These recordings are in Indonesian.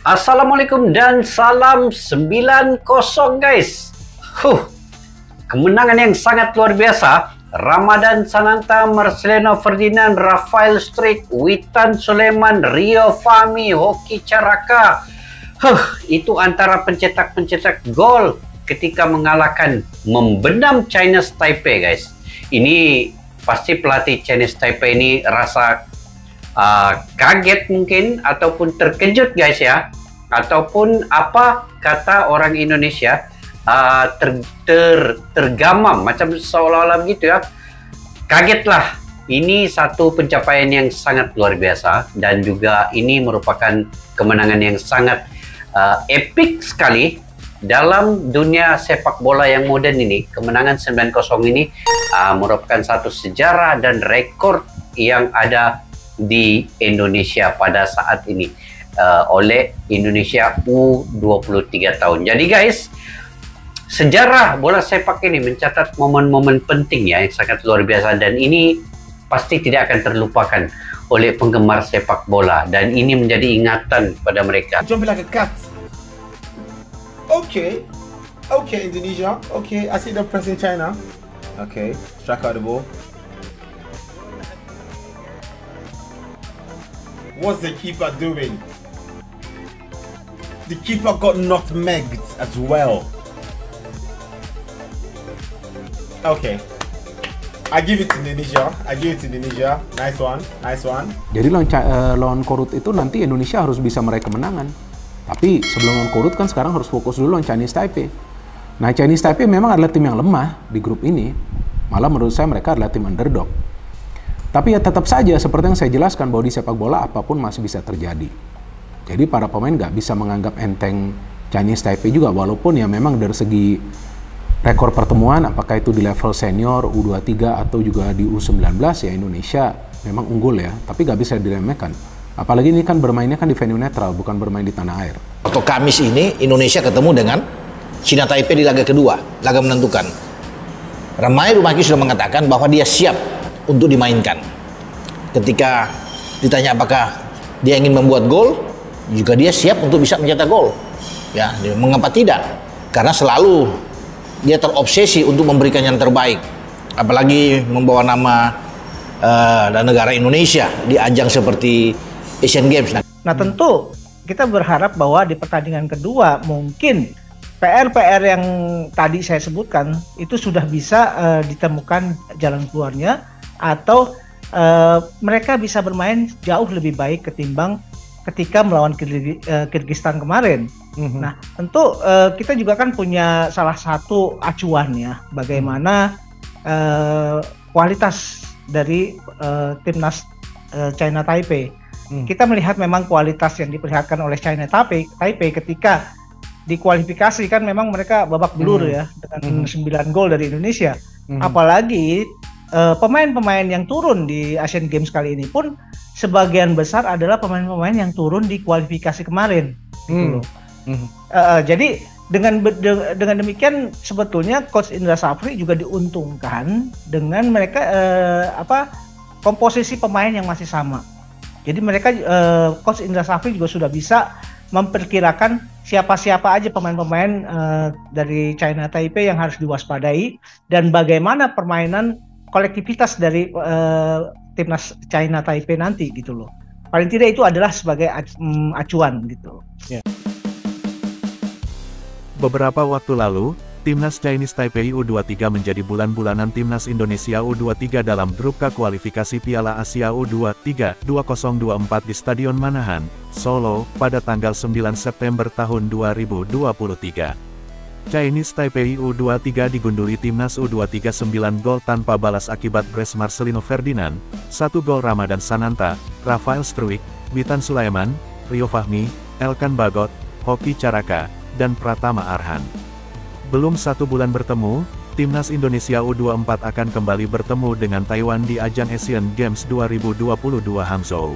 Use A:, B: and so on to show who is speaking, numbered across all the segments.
A: Assalamualaikum dan salam 9-0 guys. Kemenangan yang sangat luar biasa. Ramadan Sananta, Marcelino Ferdinand, Rafael Struijk, Witan Sulaiman, Rio Fahmi, Hoki Caraka. Itu antara pencetak-pencetak gol ketika membenam Chinese Taipei guys. Ini pasti pelatih Chinese Taipei ini rasa kaget mungkin ataupun terkejut guys ya, ataupun apa kata orang Indonesia, tergamam macam seolah-olah begitu ya, kagetlah. Ini satu pencapaian yang sangat luar biasa dan juga ini merupakan kemenangan yang sangat epik sekali dalam dunia sepak bola yang moden ini. Kemenangan 9-0 ini merupakan satu sejarah dan rekor yang ada di Indonesia pada saat ini oleh Indonesia U23 tahun. Jadi guys, sejarah bola sepak ini mencatat momen-momen penting ya yang sangat luar biasa, dan ini pasti tidak akan terlupakan oleh penggemar sepak bola, dan ini menjadi ingatan pada mereka.
B: Jumping like a cat. Okay, Indonesia. Okay, I see them pressing China. Okay, strike out the ball. What's the keeper doing? The keeper got nutmegged as well. Okay, I give it to Indonesia. Nice one.
C: Jadi lawan Korut itu nanti Indonesia harus bisa meraih kemenangan. Tapi sebelum lawan Korut kan sekarang harus fokus dulu lawan Chinese Taipei. Nah, Chinese Taipei memang adalah tim yang lemah di grup ini. Malah menurut saya mereka adalah tim underdog. Tapi ya tetap saja seperti yang saya jelaskan bahwa di sepak bola apapun masih bisa terjadi. Jadi para pemain nggak bisa menganggap enteng Chinese Taipei juga, walaupun ya memang dari segi rekor pertemuan, apakah itu di level senior, U23 atau juga di U19 ya Indonesia memang unggul ya, tapi nggak bisa diremehkan. Apalagi ini kan bermainnya kan di venue netral, bukan bermain di tanah air.
D: Waktu Kamis ini Indonesia ketemu dengan China Taipei di laga kedua, laga menentukan. Ramai Rumahki sudah mengatakan bahwa dia siap untuk dimainkan. Ketika ditanya apakah dia ingin membuat gol, juga dia siap untuk bisa mencetak gol. Ya, mengapa tidak? Karena selalu dia terobsesi untuk memberikan yang terbaik. Apalagi membawa nama dan negara Indonesia di ajang seperti Asian Games.
E: Nah, tentu kita berharap bahwa di pertandingan kedua mungkin PR-PR yang tadi saya sebutkan itu sudah bisa ditemukan jalan keluarnya, atau mereka bisa bermain jauh lebih baik ketimbang ketika melawan Kirgistan kemarin. Nah, tentu kita juga kan punya salah satu acuan ya, bagaimana kualitas dari timnas China Taipei. Kita melihat memang kualitas yang diperlihatkan oleh China Taipei ketika di kualifikasi kan memang mereka babak belur ya dengan 9 gol dari Indonesia. Apalagi pemain-pemain yang turun di Asian Games kali ini pun sebagian besar adalah pemain-pemain yang turun di kualifikasi kemarin. Gitu loh. Jadi dengan demikian sebetulnya Coach Indra Safri juga diuntungkan dengan mereka komposisi pemain yang masih sama. Jadi mereka Coach Indra Safri juga sudah bisa memperkirakan siapa-siapa aja pemain-pemain dari China Taipei yang harus diwaspadai dan bagaimana permainan kolektivitas dari timnas China Taipei nanti gitu loh. Paling tidak itu adalah sebagai acuan gitu.
C: Yeah.
F: Beberapa waktu lalu, timnas Chinese Taipei U23 menjadi bulan-bulanan timnas Indonesia U23 dalam grup K kualifikasi Piala Asia U23 2024 di Stadion Manahan, Solo, pada tanggal 9 September tahun 2023. Chinese Taipei U23 digunduli timnas U23 9 gol tanpa balas akibat brace Marcelino Ferdinand, 1 gol Ramadan Sananta, Rafael Struijk, Witan Sulaiman, Rio Fahmi, Elkan Bagot, Hoki Caraka, dan Pratama Arhan. Belum 1 bulan bertemu, timnas Indonesia U24 akan kembali bertemu dengan Taiwan di ajang Asian Games 2022 Hangzhou.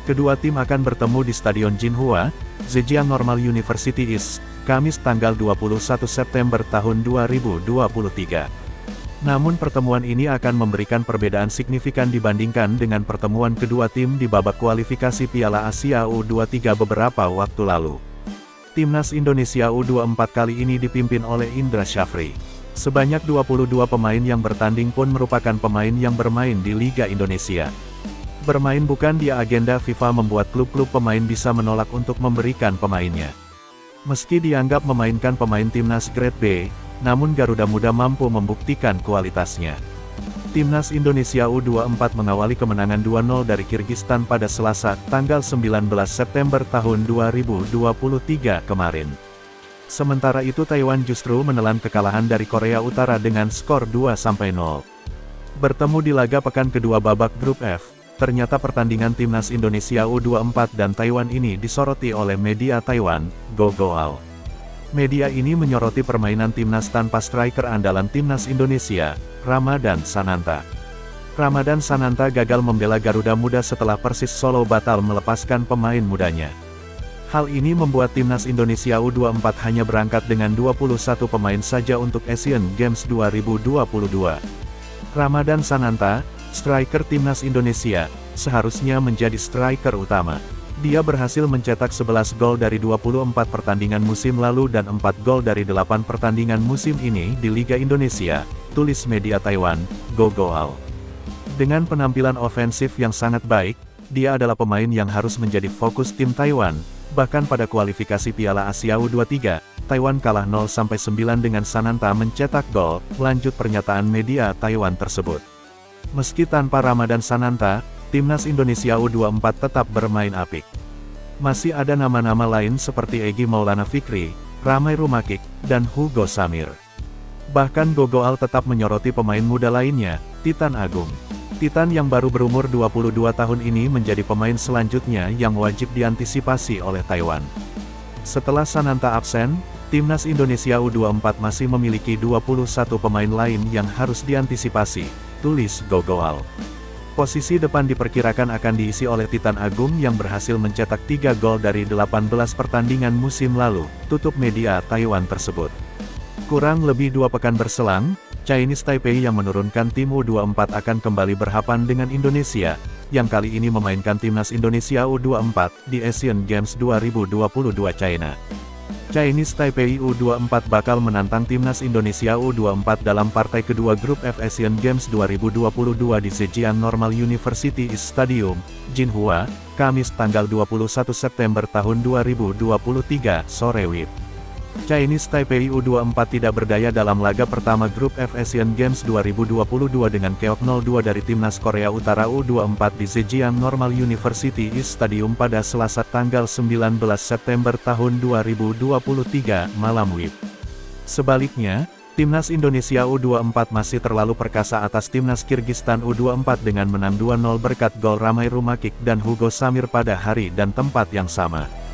F: Kedua tim akan bertemu di Stadion Jinhua, Zhejiang Normal University East, Kamis tanggal 21 September tahun 2023. Namun pertemuan ini akan memberikan perbedaan signifikan dibandingkan dengan pertemuan kedua tim di babak kualifikasi Piala Asia U23 beberapa waktu lalu. Timnas Indonesia U24 kali ini dipimpin oleh Indra Syafri. Sebanyak 22 pemain yang bertanding pun merupakan pemain yang bermain di Liga Indonesia. Bermain bukan di agenda FIFA membuat klub-klub pemain bisa menolak untuk memberikan pemainnya. Meski dianggap memainkan pemain timnas grade B, namun Garuda Muda mampu membuktikan kualitasnya. Timnas Indonesia U24 mengawali kemenangan 2-0 dari Kirgistan pada Selasa, tanggal 19 September tahun 2023 kemarin. Sementara itu Taiwan justru menelan kekalahan dari Korea Utara dengan skor 2-0. Bertemu di laga pekan kedua babak grup F, ternyata pertandingan Timnas Indonesia U24 dan Taiwan ini disoroti oleh media Taiwan, Gogoal. Media ini menyoroti permainan timnas tanpa striker andalan timnas Indonesia, Ramadan Sananta. Ramadan Sananta gagal membela Garuda Muda setelah Persis Solo batal melepaskan pemain mudanya. Hal ini membuat timnas Indonesia U24 hanya berangkat dengan 21 pemain saja untuk Asian Games 2022. Ramadan Sananta, striker timnas Indonesia, seharusnya menjadi striker utama. Dia berhasil mencetak 11 gol dari 24 pertandingan musim lalu dan 4 gol dari 8 pertandingan musim ini di Liga Indonesia, tulis media Taiwan, Gogoal. Dengan penampilan ofensif yang sangat baik, dia adalah pemain yang harus menjadi fokus tim Taiwan. Bahkan pada kualifikasi Piala Asia U23, Taiwan kalah 0-9 dengan Sananta mencetak gol, lanjut pernyataan media Taiwan tersebut. Meski tanpa Ramadan Sananta, Timnas Indonesia U24 tetap bermain apik. Masih ada nama-nama lain seperti Egy Maulana Fikri, Ramai Rumakik, dan Hugo Samir. Bahkan Gogoal tetap menyoroti pemain muda lainnya, Titan Agung. Titan yang baru berumur 22 tahun ini menjadi pemain selanjutnya yang wajib diantisipasi oleh Taiwan. Setelah Sananta absen, Timnas Indonesia U24 masih memiliki 21 pemain lain yang harus diantisipasi, tulis Gogoal. Posisi depan diperkirakan akan diisi oleh Titan Agung yang berhasil mencetak 3 gol dari 18 pertandingan musim lalu, tutup media Taiwan tersebut. Kurang lebih 2 pekan berselang, Chinese Taipei yang menurunkan tim U24 akan kembali berhadapan dengan Indonesia, yang kali ini memainkan Timnas Indonesia U24 di Asian Games 2022 China. Chinese Taipei U24 bakal menantang Timnas Indonesia U24 dalam partai kedua grup F Asian Games 2022 di Zhejiang Normal University East Stadium, Jinhua, Kamis tanggal 21 September tahun 2023, sore WIB. Chinese Taipei U24 tidak berdaya dalam laga pertama grup F Asian Games 2022 dengan keok 0-2 dari Timnas Korea Utara U24 di Zhejiang Normal University East Stadium pada Selasa tanggal 19 September tahun 2023, malam WIB. Sebaliknya, Timnas Indonesia U24 masih terlalu perkasa atas Timnas Kirgistan U24 dengan menang 2-0 berkat gol Ramai Rumakik dan Hugo Samir pada hari dan tempat yang sama.